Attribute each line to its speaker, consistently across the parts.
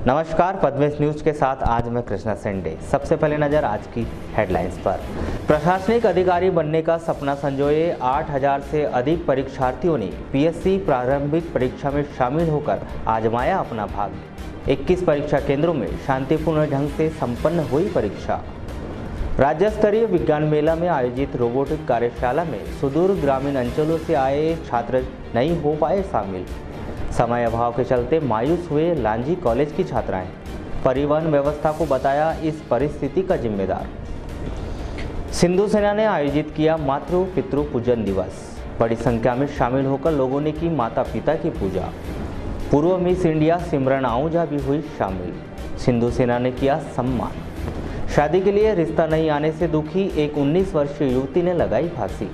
Speaker 1: नमस्कार, पद्मेश न्यूज के साथ आज मैं कृष्णा सेंडे। सबसे पहले नजर आज की हेडलाइंस पर। प्रशासनिक अधिकारी बनने का सपना संजोए 8000 से अधिक परीक्षार्थियों ने पीएससी प्रारंभिक परीक्षा में शामिल होकर आजमाया अपना भाग्य। 21 परीक्षा केंद्रों में शांतिपूर्ण ढंग से संपन्न हुई परीक्षा। राज्य स्तरीय विज्ञान मेला में आयोजित रोबोटिक कार्यशाला में सुदूर ग्रामीण अंचलों से आए छात्र नहीं हो पाए शामिल। समय अभाव के चलते मायूस हुए लांजी कॉलेज की छात्राएं। परिवहन व्यवस्था को बताया इस परिस्थिति का जिम्मेदार। सिंधु सेना ने आयोजित किया मातृ पितृ पूजन दिवस। बड़ी संख्या में शामिल होकर लोगों ने की माता पिता की पूजा। पूर्व मिस इंडिया सिमरन आहूजा भी हुई शामिल। सिंधु सेना ने किया सम्मान। शादी के लिए रिश्ता नहीं आने से दुखी एक 19 वर्षीय युवती ने लगाई फांसी।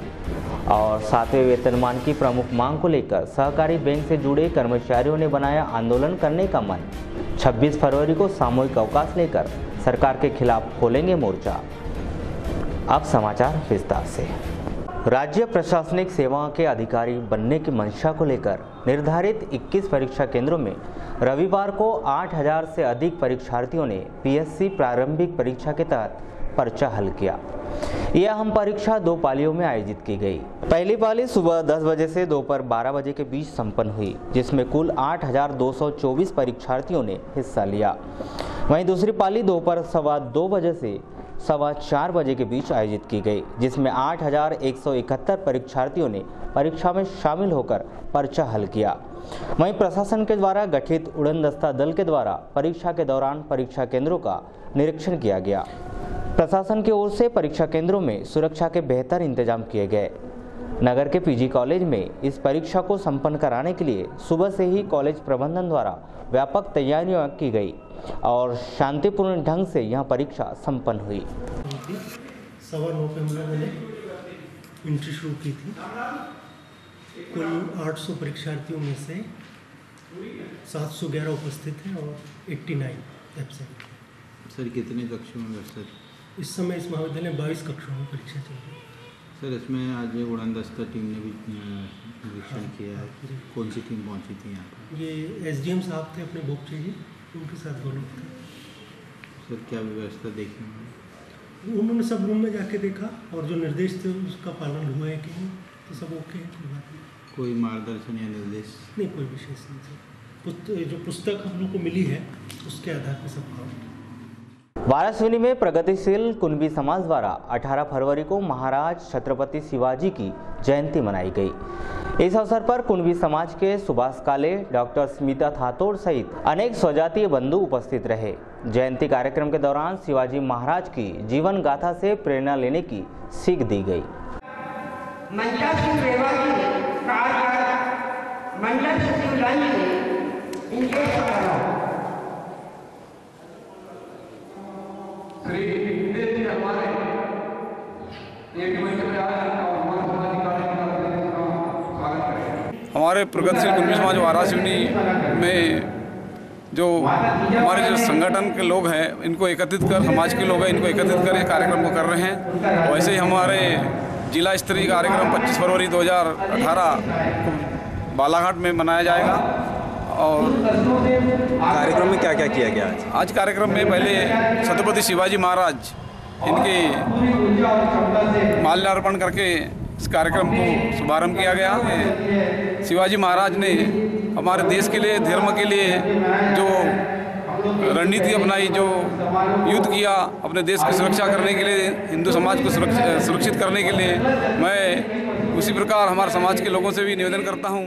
Speaker 1: और 7वें वेतनमान की प्रमुख मांग को लेकर सहकारी बैंक से जुड़े कर्मचारियों ने बनाया आंदोलन करने का मन। 26 फरवरी को सामूहिक अवकाश लेकर सरकार के खिलाफ खोलेंगे मोर्चा। अब समाचार विस्तार से। राज्य प्रशासनिक सेवाओं के अधिकारी बनने की मंशा को लेकर निर्धारित 21 परीक्षा केंद्रों में रविवार को 8000 से अधिक परीक्षार्थियों ने पीएससी प्रारंभिक परीक्षा के तहत पर्चा हल किया। यह अहम परीक्षा 2 पालियों में आयोजित की गई। पहली पाली सुबह 10 बजे से दोपहर 12 बजे के बीच संपन्न हुई, जिसमें कुल 8224 परीक्षार्थियों ने हिस्सा लिया। वहीं दूसरी पाली दोपहर 2:15 बजे से 4:15 बजे के बीच आयोजित की गई, जिसमें 8171 परीक्षार्थियों ने परीक्षा में शामिल होकर पर्चा हल किया। वहीं प्रशासन के द्वारा गठित उड़नदस्ता दल के द्वारा परीक्षा के दौरान परीक्षा केंद्रों का निरीक्षण किया गया। प्रशासन की ओर से परीक्षा केंद्रों में सुरक्षा के बेहतर इंतजाम किए गए। नगर के पीजी कॉलेज में इस परीक्षा को संपन्न कराने के लिए सुबह से ही कॉलेज प्रबंधन द्वारा व्यापक तैयारियां की गई और शांतिपूर्ण ढंग से यह परीक्षा संपन्न हुई।
Speaker 2: 9:15 पे हम लोगों ने एंट्री शुरू की थी। कुल 800 परीक्षार्थियों में से 711 उपस्थित हैं और 89 एब्सेंट।
Speaker 3: सर कितने कक्षों में व्यवस्थित?
Speaker 2: इस समय इस महाविद्यालय में 22 कक्षों में परीक्षा चल रही है।
Speaker 3: सर इसमें आज उड़नदस्ता टीम ने भी निरीक्षण किया है। कौन सी टीम पहुंची थी यहाँ पर?
Speaker 2: ये एसडीएम साहब थे अपने बोगचे जी, उनके साथ 2 लोग थे।
Speaker 3: सर क्या व्यवस्था देखी?
Speaker 2: उन्होंने सब रूम में जाके देखा और जो निर्देश थे उसका पालन हुआ है कि नहीं, तो सब ओके है, कोई बात नहीं।
Speaker 3: कोई मार्गदर्शन या निर्देश?
Speaker 2: नहीं, कोई विशेष नहीं सर। जो पुस्तक हम लोग को मिली है उसके आधार पर सब काम।
Speaker 1: वारासिवनी में प्रगतिशील कुणबी समाज द्वारा 18 फरवरी को महाराज छत्रपति शिवाजी की जयंती मनाई गई। इस अवसर पर कुणबी समाज के सुभाष काले, डॉक्टर स्मिता थातोड़ सहित अनेक स्वजातीय बंधु उपस्थित रहे। जयंती कार्यक्रम के दौरान शिवाजी महाराज की जीवन गाथा से प्रेरणा लेने की सीख दी गई।
Speaker 4: हमारे प्रगतिशील कुणबी समाज वारासिवनी में जो हमारे जो संगठन के लोग हैं इनको एकत्रित कर, समाज के लोग हैं इनको एकत्रित कर ये कार्यक्रम को कर रहे हैं। वैसे ही हमारे जिला स्तरीय कार्यक्रम 25 फरवरी 2018 को बालाघाट में मनाया जाएगा। और
Speaker 5: कार्यक्रम में क्या क्या किया गया
Speaker 4: आज कार्यक्रम में पहले छत्रपति शिवाजी महाराज इनके माल्यार्पण करके इस कार्यक्रम को शुभारंभ किया गया। शिवाजी महाराज ने हमारे देश के लिए, धर्म के लिए जो रणनीति अपनाई, जो युद्ध किया अपने देश की सुरक्षा करने के लिए, हिंदू समाज को सुरक्षित करने के लिए, मैं उसी प्रकार हमारे समाज के लोगों से भी निवेदन करता हूँ।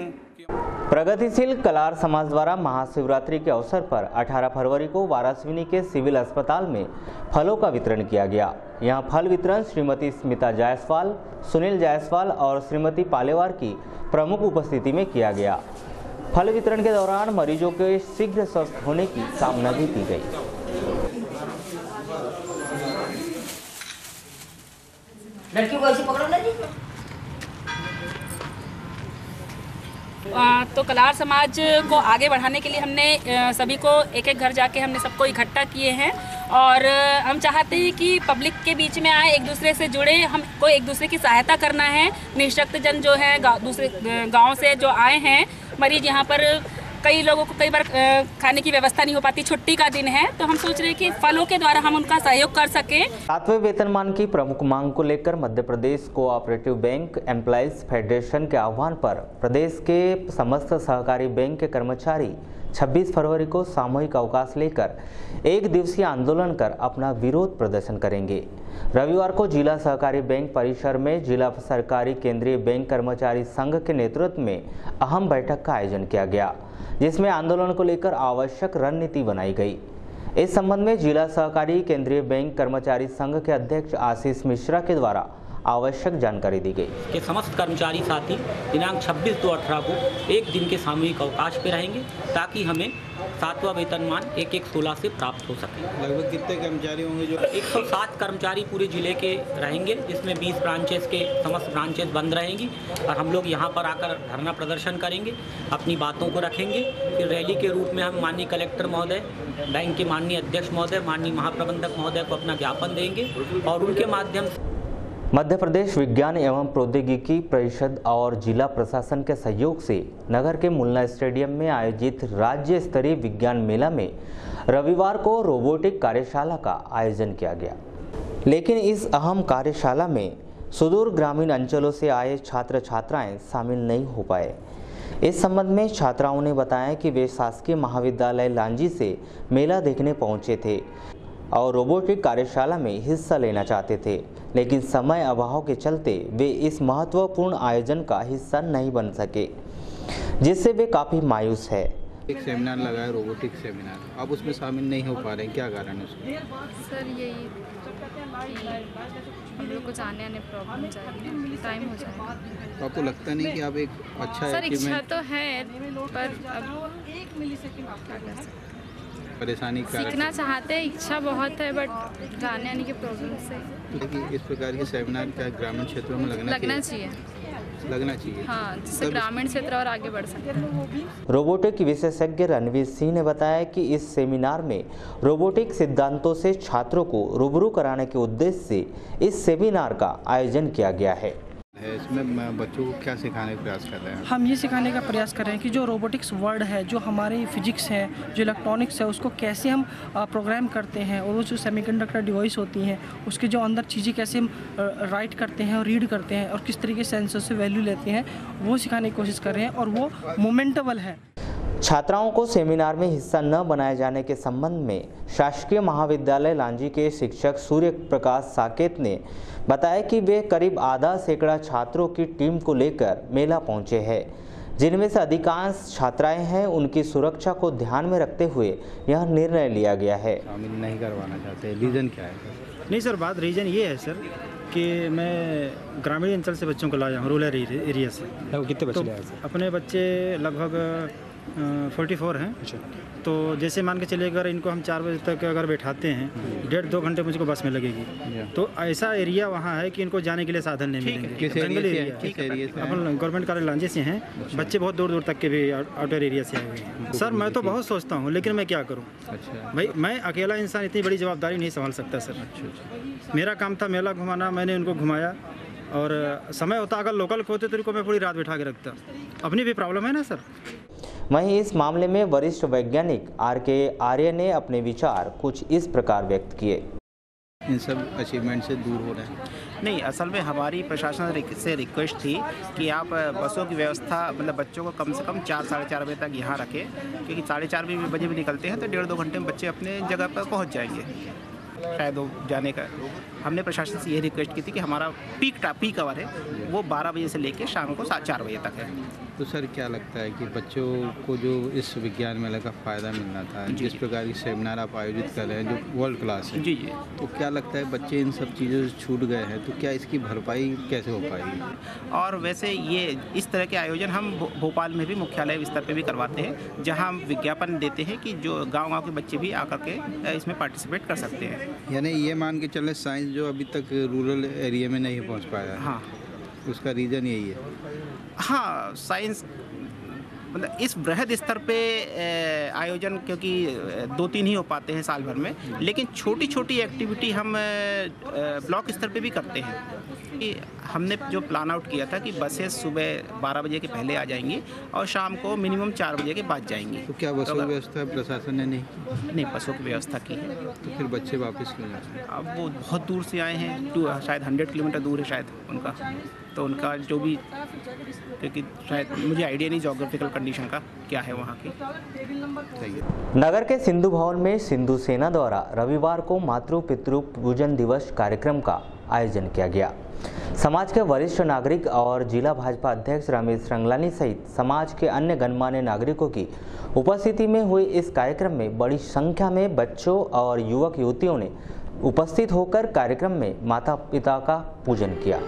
Speaker 1: प्रगतिशील कलार समाज द्वारा महाशिवरात्रि के अवसर पर 18 फरवरी को वारासिवनी के सिविल अस्पताल में फलों का वितरण किया गया। यहां फल वितरण श्रीमती स्मिता जायसवाल, सुनील जायसवाल और श्रीमती पालेवार की प्रमुख उपस्थिति में किया गया। फल वितरण के दौरान मरीजों के शीघ्र स्वस्थ होने की कामना भी की गई।
Speaker 6: लड़की को ऐसे पकड़ो ना जी।
Speaker 7: तो कलार समाज को आगे बढ़ाने के लिए हमने सभी को एक एक घर जाके हमने सबको इकट्ठा किए हैं और हम चाहते हैं कि पब्लिक के बीच में आए, एक दूसरे से जुड़े, हमको एक दूसरे की सहायता करना है। निःशक्त जन जो है दूसरे गांव से जो आए हैं मरीज यहाँ पर कई लोगों को कई बार खाने की व्यवस्था नहीं हो पाती, छुट्टी का दिन है, तो हम सोच रहे हैं कि फलों के द्वारा हम उनका सहयोग कर सकें।
Speaker 1: 7वें वेतनमान की प्रमुख मांग को लेकर Madhya Pradesh cooperative bank employees federation के आह्वान पर प्रदेश के समस्त सहकारी बैंक के कर्मचारी 26 फरवरी को सामूहिक अवकाश लेकर एक दिवसीय आंदोलन कर अपना विरोध प्रदर्शन करेंगे। रविवार को जिला सहकारी बैंक परिसर में जिला सरकारी केंद्रीय बैंक कर्मचारी संघ के नेतृत्व में अहम बैठक का आयोजन किया गया, जिसमें आंदोलन को लेकर आवश्यक रणनीति बनाई गई। इस संबंध में जिला सहकारी केंद्रीय बैंक कर्मचारी संघ के अध्यक्ष आशीष मिश्रा के द्वारा आवश्यक जानकारी दी गई
Speaker 8: कि समस्त कर्मचारी साथी दिनांक 26 to 18 को एक दिन के सामूहिक अवकाश पे रहेंगे, ताकि हमें 7वां वेतनमान 1/1/16 से प्राप्त हो सके।
Speaker 3: लगभग कितने कर्मचारी होंगे? जो
Speaker 8: 107 कर्मचारी पूरे जिले के रहेंगे, जिसमें 20 ब्रांचेस के समस्त ब्रांचेस बंद रहेंगी और हम लोग यहाँ पर आकर धरना प्रदर्शन करेंगे, अपनी बातों को रखेंगे। फिर रैली के रूप में हम माननीय कलेक्टर महोदय, बैंक के माननीय अध्यक्ष महोदय, माननीय महाप्रबंधक महोदय को अपना ज्ञापन देंगे और उनके माध्यम से
Speaker 1: मध्य प्रदेश विज्ञान एवं प्रौद्योगिकी परिषद और जिला प्रशासन के सहयोग से नगर के मुन्ना स्टेडियम में आयोजित राज्य स्तरीय विज्ञान मेला में रविवार को रोबोटिक कार्यशाला का आयोजन किया गया। लेकिन इस अहम कार्यशाला में सुदूर ग्रामीण अंचलों से आए छात्र छात्राएं शामिल नहीं हो पाए। इस संबंध में छात्राओं ने बताया कि वे शासकीय महाविद्यालय लांजी से मेला देखने पहुंचे थे और रोबोटिक कार्यशाला में हिस्सा लेना चाहते थे, लेकिन समय अभाव के चलते वे इस महत्वपूर्ण आयोजन का हिस्सा नहीं बन सके, जिससे वे काफ़ी मायूस है।
Speaker 3: एक सेमिनार लगा है, रोबोटिक सेमिनार, आप उसमें शामिल नहीं हो पा रहे हैं, क्या कारण है उसमें?
Speaker 9: सर यही हम लोग को जाने आने प्रॉब्लम जाएगी, टाइम हो जाएगा।
Speaker 3: तो आपको लगता नहीं कि आप एक अच्छा
Speaker 9: सर इच्छा तो है, पर अब क्या कर सकते,
Speaker 3: परेशानी
Speaker 9: सीखना चाहते हैं, इच्छा बहुत है, बट जाने आने की प्रॉब्लम से।
Speaker 3: क्योंकि इस प्रकार के सेमिनार क्या ग्रामीण क्षेत्रों में लगना चाहिए? हाँ, जिससे ग्रामीण क्षेत्र और आगे बढ़ सकते हैं।
Speaker 1: रोबोटिक विशेषज्ञ रणवीर सिंह ने बताया कि इस सेमिनार में रोबोटिक सिद्धांतों से छात्रों को रूबरू कराने के उद्देश्य से इस सेमिनार का आयोजन किया गया है।
Speaker 3: इसमें बच्चों को क्या सिखाने का प्रयास कर रहे हैं?
Speaker 10: हम ये सिखाने का प्रयास कर रहे हैं कि जो रोबोटिक्स वर्ड है, जो हमारी फिजिक्स है, जो इलेक्ट्रॉनिक्स है, उसको कैसे हम प्रोग्राम करते हैं और वो जो सेमीकंडक्टर डिवाइस होती हैं उसके जो अंदर चीज़ें कैसे हम राइट करते हैं और रीड करते हैं और किस तरीके से सेंसर से वैल्यू लेते हैं, वो सिखाने की कोशिश कर रहे हैं और वो मोमेंटेबल है।
Speaker 1: छात्राओं को सेमिनार में हिस्सा न बनाए जाने के संबंध में शासकीय महाविद्यालय लांजी के शिक्षक सूर्य प्रकाश साकेत ने बताया कि वे करीब आधा सैकड़ा छात्रों की टीम को लेकर मेला पहुंचे हैं, जिनमें से अधिकांश छात्राएं हैं। उनकी सुरक्षा को ध्यान में रखते हुए यह निर्णय लिया गया है।
Speaker 3: शामिल नहीं करवाना चाहते, रीज़न क्या है?
Speaker 11: नहीं सर, बात रीज़न ये है सर कि मैं ग्रामीण अंचल से बच्चों को लाया हूँ, रूरल एरिया से। कितने बच्चे लाए? अपने बच्चे लगभग 44 हैं। तो जैसे मान के चलिए अगर इनको हम 4 बजे तक अगर बैठाते हैं, 1.5-2 घंटे मुझको बस में लगेगी। तो ऐसा एरिया वहाँ है कि इनको जाने के लिए साधन नहीं मिलेंगे। जंगल एरिया, अपन गवर्नमेंट कॉलेज लांजी से हैं, बच्चे बहुत दूर दूर तक के भी आउटर एरिया से आए हुए हैं। सर मैं तो बहुत सोचता हूँ, लेकिन मैं क्या करूँ? भाई मैं अकेला इंसान इतनी बड़ी जवाबदारी नहीं संभाल सकता सर। मेरा काम था मेला घुमाना, मैंने उनको घुमाया और समय होता अगर लोकल होते तो उनको मैं पूरी रात बिठा के रखता। अपनी भी प्रॉब्लम है ना सर।
Speaker 1: वहीं इस मामले में वरिष्ठ वैज्ञानिक RK आर्य ने अपने विचार कुछ इस प्रकार व्यक्त किए।
Speaker 3: इन सब अचीवमेंट से दूर हो रहे हैं?
Speaker 12: नहीं, असल में हमारी प्रशासन से रिक्वेस्ट थी कि आप बसों की व्यवस्था, मतलब बच्चों को कम से कम 4-4:30 बजे तक यहाँ रखें, क्योंकि 4:30 बजे भी निकलते हैं तो 1.5-2 घंटे में बच्चे अपने जगह पर पहुँच जाएंगे। शायद वो जाने का हमने प्रशासन से ये रिक्वेस्ट की थी कि हमारा पीक आवर है वो 12 बजे से लेकर शाम को 4 बजे तक है।
Speaker 3: तो सर क्या लगता है कि बच्चों को जो इस विज्ञान मेले का फ़ायदा मिलना था, जिस प्रकार की सेमिनार आप आयोजित कर रहे हैं जो वर्ल्ड क्लास है,
Speaker 12: जी,
Speaker 3: तो क्या लगता है बच्चे इन सब चीज़ों से छूट गए हैं, तो क्या इसकी भरपाई कैसे हो पाएगी?
Speaker 12: और वैसे ये इस तरह के आयोजन हम भोपाल में भी मुख्यालय स्तर पर भी करवाते हैं, जहाँ हम विज्ञापन देते हैं कि जो गाँव के बच्चे भी आकर के इसमें पार्टिसिपेट कर सकते हैं।
Speaker 3: यानी ये मान के चले साइंस जो अभी तक रूरल एरिया में नहीं पहुंच पाया।
Speaker 12: हाँ,
Speaker 3: उसका रीज़न यही है।
Speaker 12: हाँ, साइंस मतलब इस बृहद स्तर पे आयोजन क्योंकि 2-3 ही हो पाते हैं साल भर में, लेकिन छोटी छोटी एक्टिविटी हम ब्लॉक स्तर पे भी करते हैं। कि हमने जो प्लान आउट किया था कि बसेस सुबह 12 बजे के पहले आ जाएंगी और शाम को मिनिमम 4 बजे के बाद जाएंगी।
Speaker 3: तो क्या बसों की व्यवस्था प्रशासन ने नहीं
Speaker 12: बसों की व्यवस्था की है।
Speaker 3: तो फिर बच्चे वापस क्यों जाते हैं?
Speaker 12: अब वो बहुत दूर से आए हैं, शायद 100 किलोमीटर दूर है शायद उनका, तो उनका जो भी, क्योंकि शायद मुझे आइडिया नहीं जोग्राफिकल कंडीशन का क्या है वहाँ की।
Speaker 1: नगर के सिंधु भवन में सिंधु सेना द्वारा रविवार को मातृ पितृ पूजन दिवस कार्यक्रम का आयोजन किया गया। समाज के वरिष्ठ नागरिक और जिला भाजपा अध्यक्ष रमेश रंगलानी सहित समाज के अन्य गणमान्य नागरिकों की उपस्थिति में हुए इस कार्यक्रम में बड़ी संख्या में बच्चों और युवक युवतियों ने उपस्थित होकर कार्यक्रम में माता पिता का पूजन किया।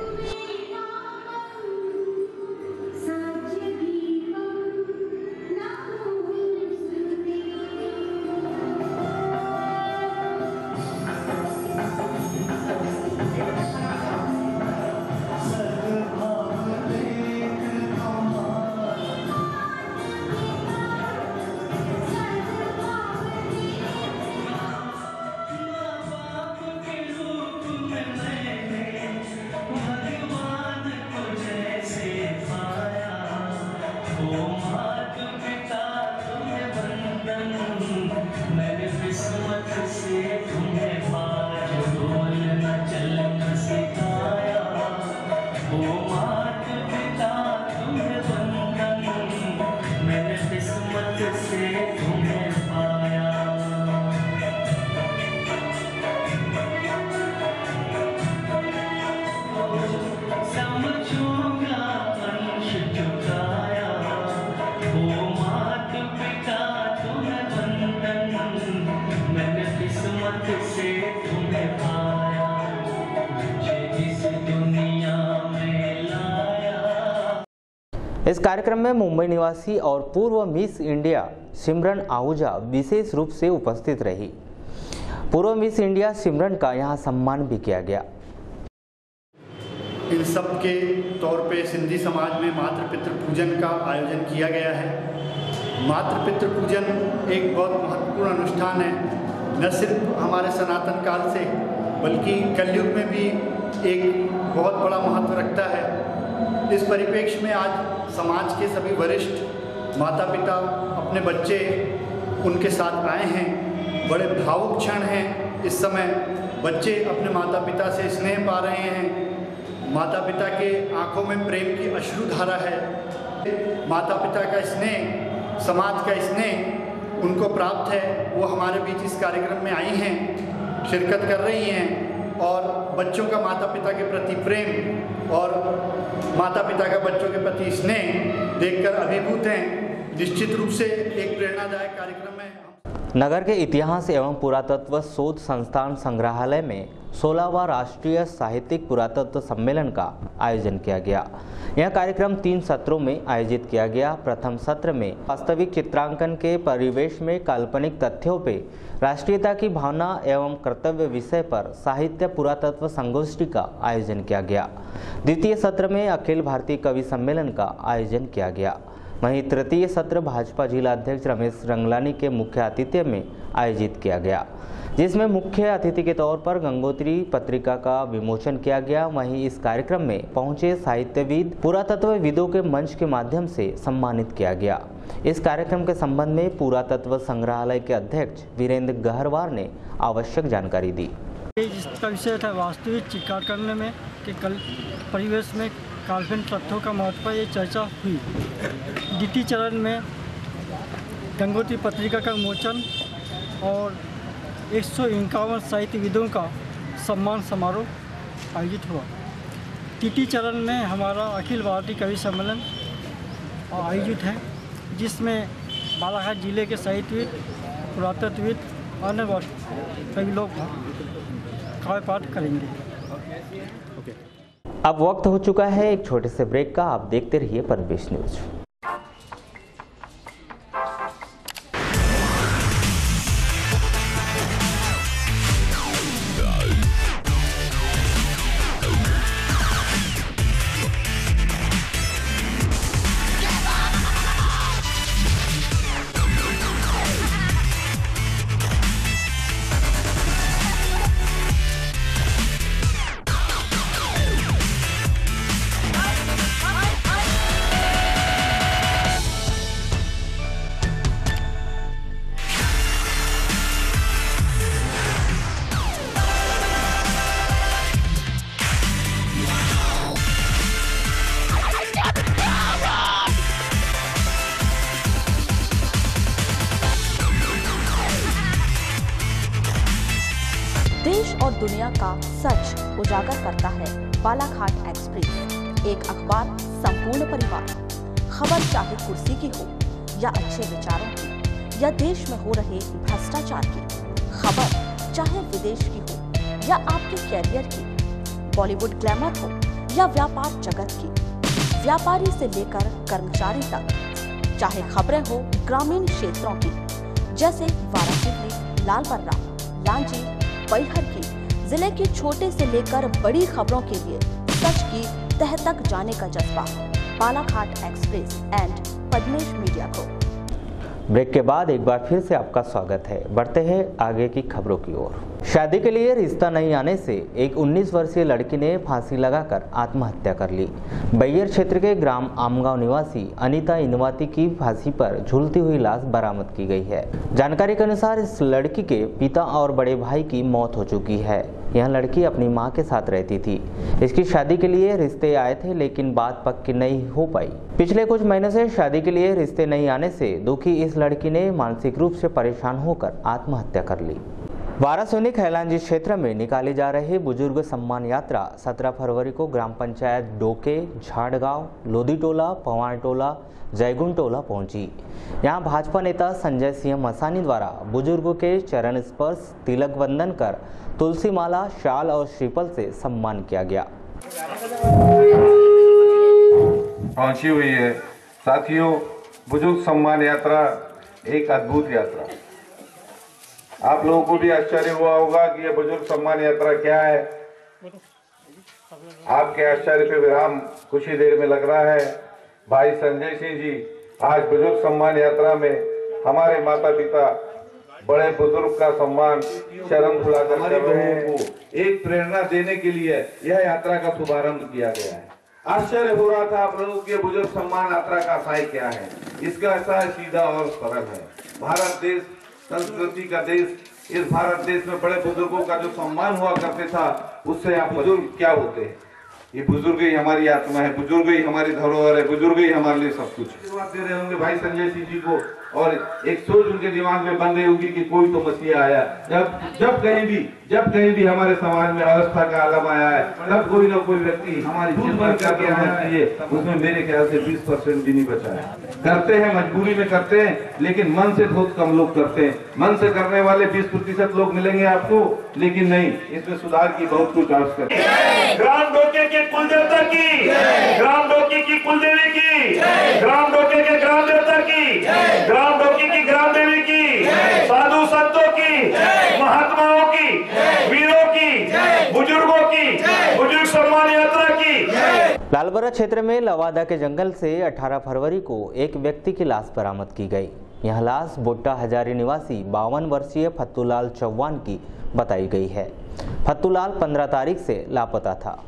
Speaker 1: इस कार्यक्रम में मुंबई निवासी और पूर्व मिस इंडिया सिमरन आहूजा विशेष रूप से उपस्थित रही। पूर्व मिस इंडिया सिमरन का यहां सम्मान भी किया गया।
Speaker 13: इन सब के तौर पे सिंधी समाज में मातृ पितृ पूजन का आयोजन किया गया है। मातृ पितृ पूजन एक बहुत महत्वपूर्ण अनुष्ठान है, न सिर्फ हमारे सनातन काल से बल्कि कलयुग में भी एक बहुत बड़ा महत्व रखता है। इस परिप्रेक्ष्य में आज समाज के सभी वरिष्ठ माता पिता अपने बच्चे उनके साथ आए हैं। बड़े भावुक क्षण हैं। इस समय बच्चे अपने माता पिता से स्नेह पा रहे हैं। माता पिता के आंखों में प्रेम की अश्रुधारा है। माता पिता का स्नेह, समाज का स्नेह उनको प्राप्त है। वो हमारे बीच इस कार्यक्रम में आई हैं, शिरकत कर रही हैं और बच्चों का माता पिता के प्रति प्रेम और माता पिता का बच्चों के प्रति स्नेह देखकर अभिभूत हैं। निश्चित रूप से एक प्रेरणादायक कार्यक्रम है।
Speaker 1: नगर के इतिहास एवं पुरातत्व शोध संस्थान संग्रहालय में 16वां राष्ट्रीय साहित्यिक पुरातत्व सम्मेलन का आयोजन किया गया। यह कार्यक्रम 3 सत्रों में आयोजित किया गया। प्रथम सत्र में वास्तविक चित्रांकन के परिवेश में काल्पनिक तथ्यों पे राष्ट्रीयता की भावना एवं कर्तव्य विषय पर साहित्य पुरातत्व संगोष्ठी का आयोजन किया गया। द्वितीय सत्र में अखिल भारतीय कवि सम्मेलन का आयोजन किया गया। वहीं तृतीय सत्र भाजपा जिला अध्यक्ष रमेश रंगलानी के मुख्य आतिथ्य में आयोजित किया गया, जिसमें मुख्य अतिथि के तौर पर गंगोत्री पत्रिका का विमोचन किया गया। वहीं इस कार्यक्रम में पहुंचे साहित्यविद पुरातत्वविदों के मंच के माध्यम से सम्मानित किया गया। इस कार्यक्रम के संबंध में पुरातत्व संग्रहालय के अध्यक्ष वीरेंद्र गहरवार ने आवश्यक जानकारी दी।
Speaker 10: इसका विषय था वास्तविक चित्रांकन में कि परिवेश में काल्पनिक तथ्यों का महत्व पर ये चर्चा हुई। द्वितीय चरण में गंगोत्री पत्रिका का विमोचन और 151 साहित्यविदों का सम्मान समारोह आयोजित हुआ। तृतीय चरण में हमारा अखिल भारतीय कवि सम्मेलन आयोजित है, जिसमें बालाघाट जिले के साहित्यविद, पुरातत्वविद, अन्य कवि लोग काव्य पाठ करेंगे।
Speaker 1: अब वक्त हो चुका है एक छोटे से ब्रेक का। आप देखते रहिए परवेश न्यूज।
Speaker 14: और दुनिया का सच उजागर करता है बालाघाट एक्सप्रेस, एक अखबार संपूर्ण परिवार। खबर चाहे कुर्सी की हो या अच्छे विचारों की या देश में हो रहे भ्रष्टाचार की, खबर चाहे विदेश की हो या आपके कैरियर की, बॉलीवुड ग्लैमर हो या व्यापार जगत की, व्यापारी से लेकर कर्मचारी तक, चाहे खबरें हो ग्रामीण क्षेत्रों की जैसे वाराणसी, लालबर्रा, लांजी, बैहर की, जिले के छोटे से लेकर बड़ी खबरों के लिए सच की तह तक जाने का जज्बा। Balaghat express and Padmesh media को।
Speaker 1: ब्रेक के बाद एक बार फिर से आपका स्वागत है। बढ़ते हैं आगे की खबरों की ओर। शादी के लिए रिश्ता नहीं आने से एक 19 वर्षीय लड़की ने फांसी लगाकर आत्महत्या कर ली। बैहर क्षेत्र के ग्राम आमगांव निवासी अनीता इंदवाती की फांसी पर झूलती हुई लाश बरामद की गई है। जानकारी के अनुसार इस लड़की के पिता और बड़े भाई की मौत हो चुकी है। यह लड़की अपनी मां के साथ रहती थी। इसकी शादी के लिए रिश्ते आए थे लेकिन बात पक्की नहीं हो पाई। पिछले कुछ महीनों से शादी के लिए रिश्ते नहीं आने से दुखी इस लड़की ने मानसिक रूप से परेशान होकर आत्महत्या कर ली। वारासोनी खैलांजी क्षेत्र में निकाली जा रही बुजुर्ग सम्मान यात्रा 17 फरवरी को ग्राम पंचायत डोके, झाड़गांव, लोधीटोला, पवारटोला, जयगुंटोला पहुंची। यहां भाजपा नेता संजय सिंह मसानी द्वारा बुजुर्गों के चरण स्पर्श, तिलक वंदन कर तुलसी माला, शाल और श्रीफल से सम्मान किया गया।
Speaker 15: पहुंची हुई है। साथियों, बुजुर्ग सम्मान यात्रा एक अद्भुत यात्रा। आप लोगों को भी आश्चर्य हुआ होगा कि यह बुजुर्ग सम्मान यात्रा क्या है। आपके आश्चर्य पे विराम कुछ ही देर में लग रहा है। भाई संजय सिंह जी आज बुजुर्ग सम्मान यात्रा में हमारे माता पिता बड़े बुजुर्ग का सम्मान शर्म खुलाकर कर रहे हैं। एक प्रेरणा देने के लिए यह यात्रा का शुभारंभ किया गया है। आश्चर्य हो रहा था आप लोगों के बुजुर्ग सम्मान यात्रा का साय क्या है। इसका ऐसा सीधा और सरल है। भारत देश संस्कृति का देश, इस भारत देश में बड़े बुजुर्गों का जो सम्मान हुआ करते था, उससे आप बुजुर्ग क्या होते हैं। ये बुजुर्ग ही हमारी आत्मा है, बुजुर्ग ही हमारी धरोहर है, बुजुर्ग ही हमारे लिए सब कुछ। बात दे रहे होंगे भाई संजय सिंह जी को और एक सोच उनके दिमाग में बन रही होगी कि कोई तो मसीहा आया। जब कहीं भी हमारे समाज में अवस्था का आलम आया है, तब कोई ना कोई व्यक्ति हमारी खिदमत करके आना चाहिए। उसमें मेरे ख्याल से 20% भी नहीं बचा है। करते हैं, मजबूरी में करते हैं, लेकिन मन से बहुत कम लोग करते हैं। मन से करने वाले 20% लोग मिलेंगे आपको, लेकिन नहीं, इसमें सुधार की बहुत कुछ आवश्यकता है।
Speaker 16: ग्राम डोके के कुल देवता की, ग्राम डोके की कुल देवी की, ग्राम डोके के ग्राम देवता की, ग्राम डोके की ग्राम देवी की, साधु संतों की, महात्माओं की, वीरों की, बुजुर्गों की, बुजुर्ग सम्मान यात्रा की।
Speaker 1: लालबर्रा क्षेत्र में लवादा के जंगल से 18 फरवरी को एक व्यक्ति की लाश बरामद की गई। यह लाश बोट्टा हजारी निवासी 52 वर्षीय फत्तूलाल चौहान की बताई गई है। फत्तूलाल 15 तारीख से लापता था।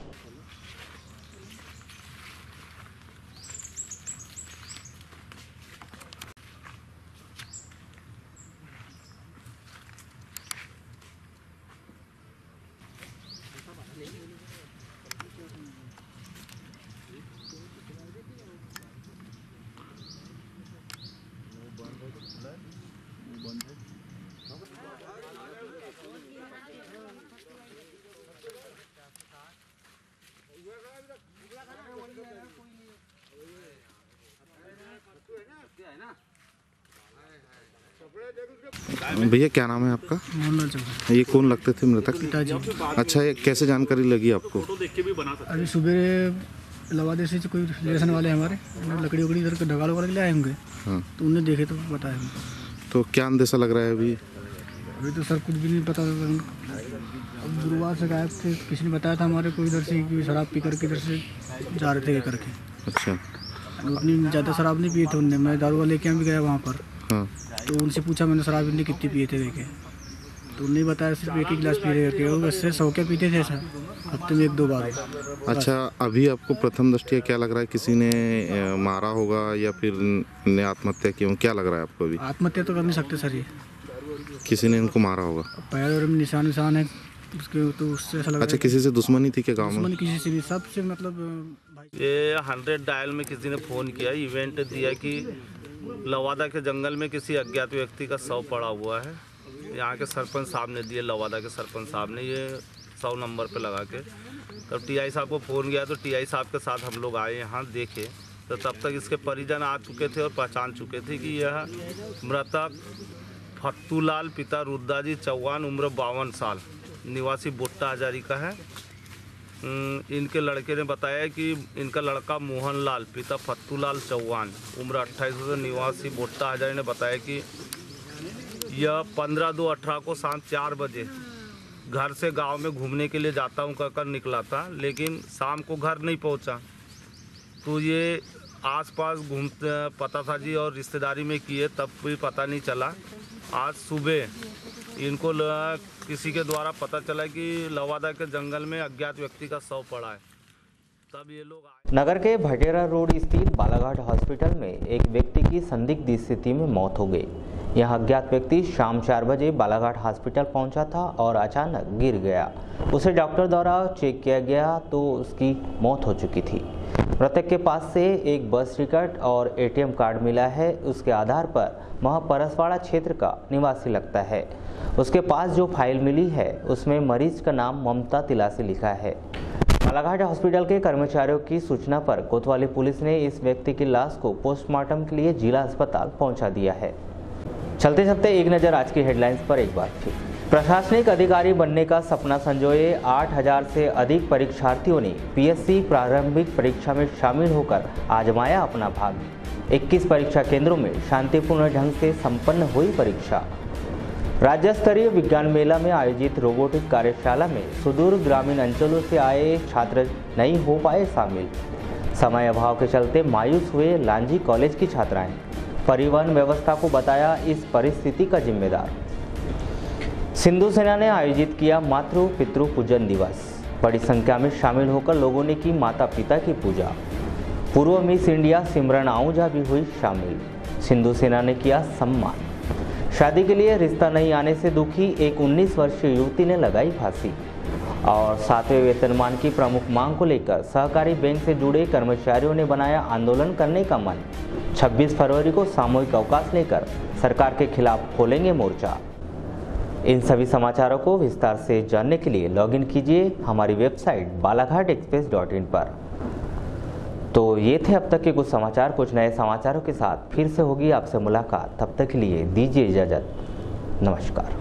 Speaker 17: भैया क्या नाम है आपका? ये कौन लगते थे मृतक?
Speaker 18: पिताजी।
Speaker 17: अच्छा, ये कैसे जानकारी लगी आपको?
Speaker 18: अभी सुबह लवादे से कोई रिलेशन वाले हमारे लकड़ी उकड़ी इधर ढगाल वगैरह ले आए होंगे।
Speaker 17: हाँ।
Speaker 18: तो उन्हें देखे तो बताया हमको।
Speaker 17: तो क्या अंदेशा लग रहा है अभी?
Speaker 18: अभी तो सर कुछ भी नहीं पता। अब गुरुवार से गायब थे, किसी ने बताया था हमारे को इधर से कि शराब पी करके इधर से जा रहे थे करके।
Speaker 17: अच्छा।
Speaker 18: उतनी ज़्यादा शराब नहीं पिए थे उनने। मैं दारू लेके भी गया वहाँ पर।
Speaker 17: हाँ।
Speaker 18: तो उनसे पूछा मैंने शराब इनने कितनी पिए थे देखे, तो उन्हें बताया सिर्फ एक ही गिलास पी रहे थे। और वैसे 100 के पीते थे सर, हफ्ते में 1-2 बार।
Speaker 17: अच्छा, अभी आपको प्रथम दृष्टया क्या लग रहा है? किसी ने मारा होगा या फिर ने आत्महत्या की? क्या लग रहा है आपको अभी?
Speaker 18: आत्महत्या तो कर नहीं सकते सर, ये
Speaker 17: किसी ने इनको मारा होगा।
Speaker 18: पैर में निशान है उसके, तो उससे ऐसा लग।
Speaker 17: अच्छा, किसी से दुश्मनी थी क्या गाँव में?
Speaker 18: किसी से भी, सबसे मतलब।
Speaker 19: ये 100 डायल में किसी ने फ़ोन किया, इवेंट दिया कि लवादा के जंगल में किसी अज्ञात व्यक्ति का शव पड़ा हुआ है यहाँ के सरपंच साहब ने दिए, लवादा के सरपंच साहब ने, ये 100 नंबर पे लगा के। तब टीआई साहब को फ़ोन गया तो टीआई साहब के साथ हम लोग आए यहाँ देखे, तो तब तक इसके परिजन आ चुके थे और पहचान चुके थे कि यह मृतक फत्तूलाल पिता रुद्दाजी चौहान उम्र 52 साल निवासी बुट्टा हजारी का है। इनके लड़के ने बताया कि इनका लड़का मोहनलाल पिता फत्तूलाल चौहान उम्र 28 वर्ष निवासी बुट्टा हजारी ने बताया कि यह 15/2/18 को शाम 4 बजे घर से गांव में घूमने के लिए जाता हूं कहकर निकला था, लेकिन शाम को घर नहीं पहुंचा। तो ये आसपास घूमते पता था जी और रिश्तेदारी में किए, तब भी पता नहीं चला। आज सुबह इनको किसी के द्वारा पता चला कि लवादा के जंगल में अज्ञात व्यक्ति का शव पड़ा है। तब ये लोग
Speaker 1: नगर के भटेरा रोड स्थित बालाघाट हॉस्पिटल में एक व्यक्ति की संदिग्ध स्थिति में मौत हो गई। यह अज्ञात व्यक्ति शाम 4 बजे बालाघाट हॉस्पिटल पहुंचा था और अचानक गिर गया। उसे डॉक्टर द्वारा चेक किया गया तो उसकी मौत हो चुकी थी। मृतक के पास से एक बस टिकट और एटीएम कार्ड मिला है। उसके आधार पर वह परसवाड़ा क्षेत्र का निवासी लगता है। उसके पास जो फाइल मिली है उसमें मरीज का नाम ममता तिलासी लिखा है। बालाघाट हॉस्पिटल के कर्मचारियों की सूचना पर कोतवाली पुलिस ने इस व्यक्ति की लाश को पोस्टमार्टम के लिए जिला अस्पताल पहुंचा दिया है। चलते चलते एक नज़र आज की हेडलाइंस पर एक बार फिर। प्रशासनिक अधिकारी बनने का सपना संजोए 8000 से अधिक परीक्षार्थियों ने पीएससी प्रारंभिक परीक्षा में शामिल होकर आजमाया अपना भाग्य। 21 परीक्षा केंद्रों में शांतिपूर्ण ढंग से संपन्न हुई परीक्षा। राज्य स्तरीय विज्ञान मेला में आयोजित रोबोटिक कार्यशाला में सुदूर ग्रामीण अंचलों से आए छात्र नहीं हो पाए शामिल। समय अभाव के चलते मायूस हुए लांजी कॉलेज की छात्राएं। परिवहन व्यवस्था को बताया इस परिस्थिति का जिम्मेदार। सिंधु सेना ने आयोजित किया मातृ पितृ पूजन दिवस। बड़ी संख्या में शामिल होकर लोगों ने की माता पिता की पूजा। पूर्व मिस इंडिया सिमरन आहूजा भी हुई शामिल। सिंधु सेना ने किया सम्मान। शादी के लिए रिश्ता नहीं आने से दुखी एक 19 वर्षीय युवती ने लगाई फांसी। और 7वें वेतनमान की प्रमुख मांग को लेकर सहकारी बैंक से जुड़े कर्मचारियों ने बनाया आंदोलन करने का मन। 26 फरवरी को सामूहिक अवकाश लेकर सरकार के खिलाफ खोलेंगे मोर्चा। इन सभी समाचारों को विस्तार से जानने के लिए लॉगिन कीजिए हमारी वेबसाइट balaghatexpress.in पर। तो ये थे अब तक के कुछ समाचार। कुछ नए समाचारों के साथ फिर से होगी आपसे मुलाकात। तब तक के लिए दीजिए इजाज़त। नमस्कार।